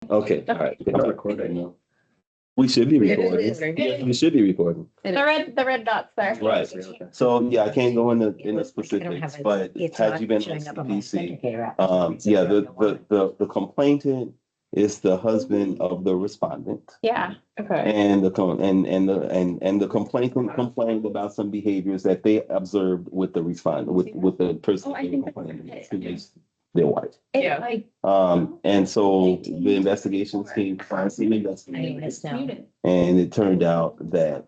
Okay, all right. We're recording now. We should be It recording. is recording. We should be recording. The red dots there. Right. So, yeah, I can't go into I don't specifics, have it. but It's had not you been showing up on on my PC, authenticator app. yeah, the complainant is the husband of the respondent. Yeah. Okay. And the complainant complained about some behaviors that they observed with the respondent, with the person. Oh, I think complaining that's- against, who is their wife. Yeah. Like, And so the investigations team finally investigated, Anyways, now. and it turned out that,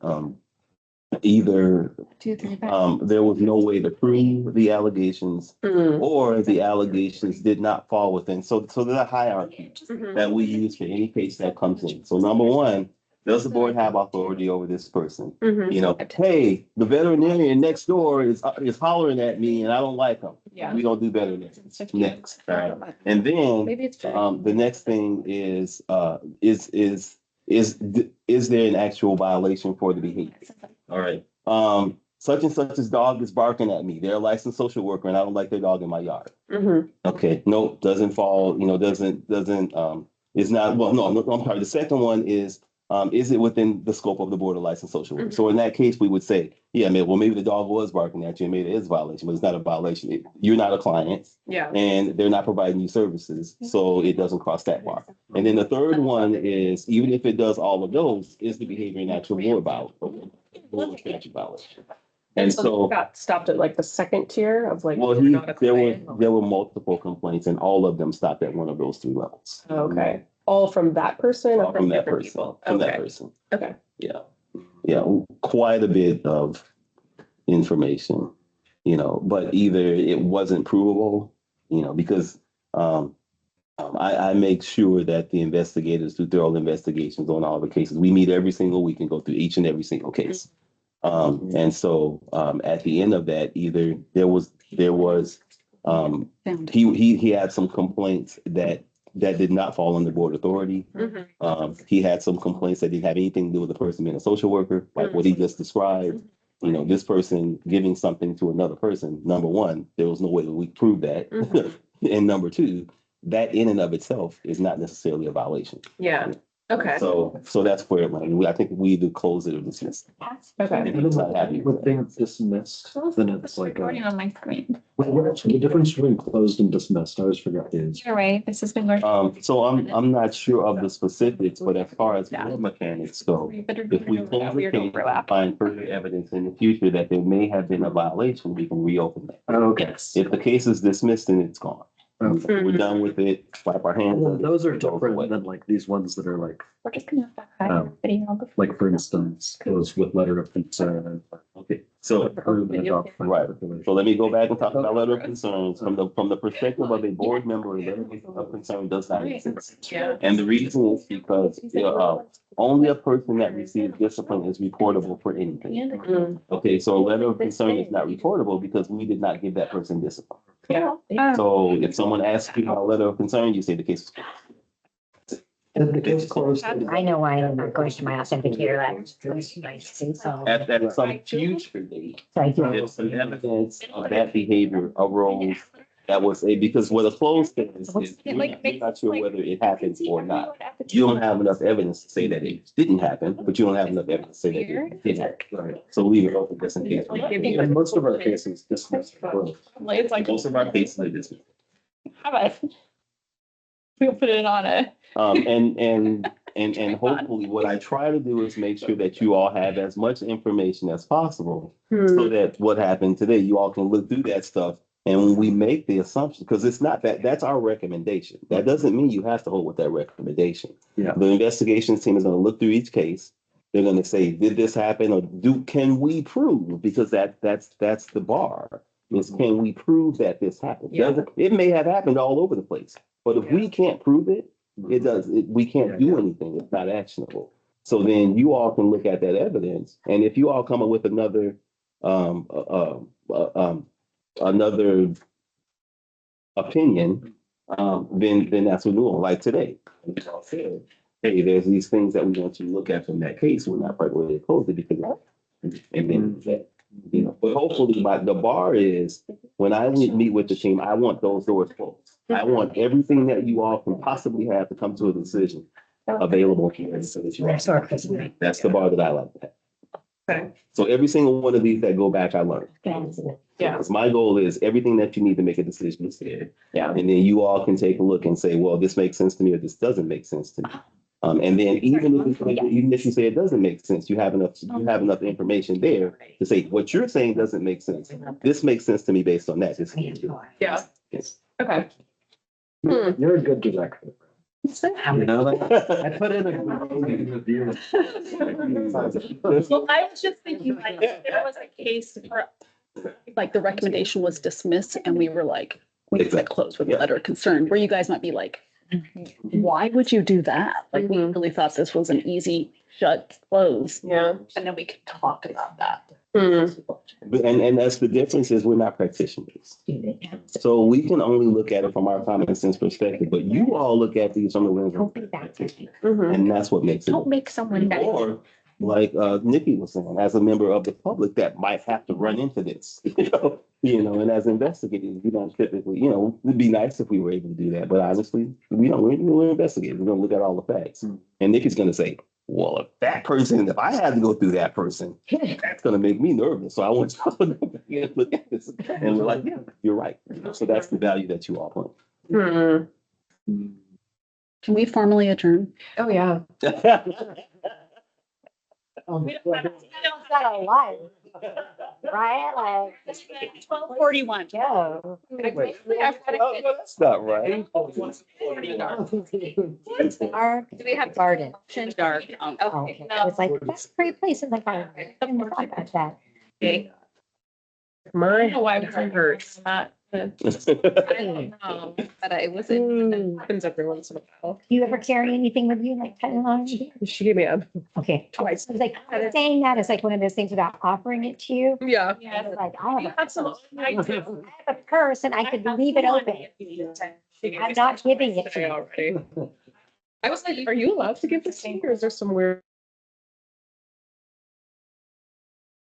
either, 2, 3, 5. there was no way to prove the allegations, or the allegations did not fall within. So there's a hierarchy that we use for any case that comes in. So number one, does the board have authority over this person? You know, hey, the veterinarian next door is hollering at me and I don't like him. Yeah. We don't do better next. And then, Maybe it's the next thing is there an actual violation for the behavior? All right. Such and such's dog is barking at me. They're a licensed social worker and I don't like their dog in my yard. Okay, nope, doesn't fall, it's not, well, no, I'm sorry. The second one is it within the scope of the board of licensed social work? So in that case, we would say, yeah, maybe the dog was barking at you and maybe it is a violation, but it's not a violation. You're not a client Yeah. and they're not providing you services, so it doesn't cross that bar. And then the third one is, even if it does all of those, is the behavior an actual board violation? And so, Got stopped at like the second tier of like. well, we're not a there client. were multiple complaints and all of them stopped at one of those three levels. Okay, all from that person or All from that different person, people? from that Okay, person. okay. Yeah, quite a bit of information, but either it wasn't provable, because I make sure that the investigators do thorough investigations on all the cases. We meet every single week and go through each and every single case. And so at the end of that, either there was he had some complaints that did not fall under board authority. He had some complaints that didn't have anything to do with the person being a social worker, like what he just described. This person giving something to another person. Number one, there was no way that we prove that. And number two, that in and of itself is not necessarily a violation. Yeah, okay, So that's where it went. I think we either close it or dismiss it. okay. And he's not happy with When things dismissed, then it's It's like, recording on my screen. what's the difference between closed and dismissed? I always forget these. Either way, this has been going. So I'm not sure of the specifics, but as far as board mechanics go, if we close the Weird case and overlap. find further evidence in the future that there may have been a violation, we can reopen that. Oh, okay. Yes. If the case is dismissed, then it's gone. Okay. We're done with it, wipe our hands. of it. Those are It goes away. different than like these ones that are like, We're just gonna Oh. video. for instance, those with letter of concern. Okay, so, Approve and adopt by Right. regulation. so let me go back and talk about letter of concerns from the perspective of a board member. A letter of concern does not exist. Yeah. And the reason is because, only a person that receives discipline is reportable for anything. Okay, so a letter of concern is not reportable because we did not give that person discipline. Yeah. So if someone asks you about a letter of concern, you say the case is closed. And the case closed. I know why I'm not going to my authenticator app. So At some future date, I do. if some evidence of that behavior arose, that was because what a closed case is, you're not sure whether it happened or not. You don't have enough evidence to say that it didn't happen, but you don't have enough evidence to say that it did happen. Right. So leave it open just in case. And most of our cases dismissed. or closed. It's like, Most of our cases are dismissed. how about we'll put it on a. And hopefully what I try to do is make sure that you all have as much information as possible so that what happened today, you all can look through that stuff. And when we make the assumption, because it's not that's our recommendation. That doesn't mean you have to hold with that recommendation. Yeah. The investigations team is going to look through each case. They're going to say, did this happen or can we prove? Because that's the bar. Is can we prove that this happened? Yeah. It may have happened all over the place, but if we can't prove it, we can't do anything. It's not actionable. So then you all can look at that evidence. And if you all come up with another opinion, then that's what we do. Like today, we all said, hey, there's these things that we want you to look at from that case. We're not quite ready to close it because, and then that, but hopefully the bar is when I meet with the team, I want those doors closed. I want everything that you all can possibly have to come to a decision available here. So that you That's our person. That's the bar that I like to have. Okay. So every single one of these that go back, I learned. Yeah. Because my goal is everything that you need to make a decision is there. Yeah. And then you all can take a look and say, well, this makes sense to me or this doesn't make sense to me. And then even if you say it doesn't make sense, you have enough information there to say what you're saying doesn't make sense. This makes sense to me based on that. This Yeah. Yes. Okay. You're a good director. You know, I put in a review. Well, I was just thinking like, if there was a case where like the recommendation was dismissed and we were like, we said close with a letter of concern, where you guys might be like, why would you do that? Like, we really thought this was an easy shut, close, Yeah. and then we could talk about that. And that's the difference is we're not practitioners. So we can only look at it from our common sense perspective, but you all look at these from the lens of Don't be that. Mm-hmm. and that's what makes it. Don't make someone. Or like Nikki was saying, as a member of the public that might have to run into this, and as investigators, we don't typically, it'd be nice if we were able to do that, but honestly, we don't. We're investigators. We're gonna look at all the facts, and Nikki's gonna say, "Well, if if I had to go through that person, that's gonna make me nervous. So I want y'all to go back and look at this." And we're like, "Yeah, you're right." So that's the value that you all bring. Can we formally adjourn? Oh, yeah. Right? Like, 12:41. go. That's not right. Our Do we have garden. Dark. Oh, okay. It's like, that's a great place in the garden. I didn't thought about that. I My. don't know why it hurts. Not the. I don't know, but I wasn't. Happens every once in a while. Do you ever carry anything with you, like cut along? She gave me a. Okay. Twice. It's like, saying that is like one of those things without offering it to you. Yeah. It's like, I have Have some. I have a purse and I could leave it open. I'm not giving it to Today you. already. I was like, are you allowed to give this to me or is there some weird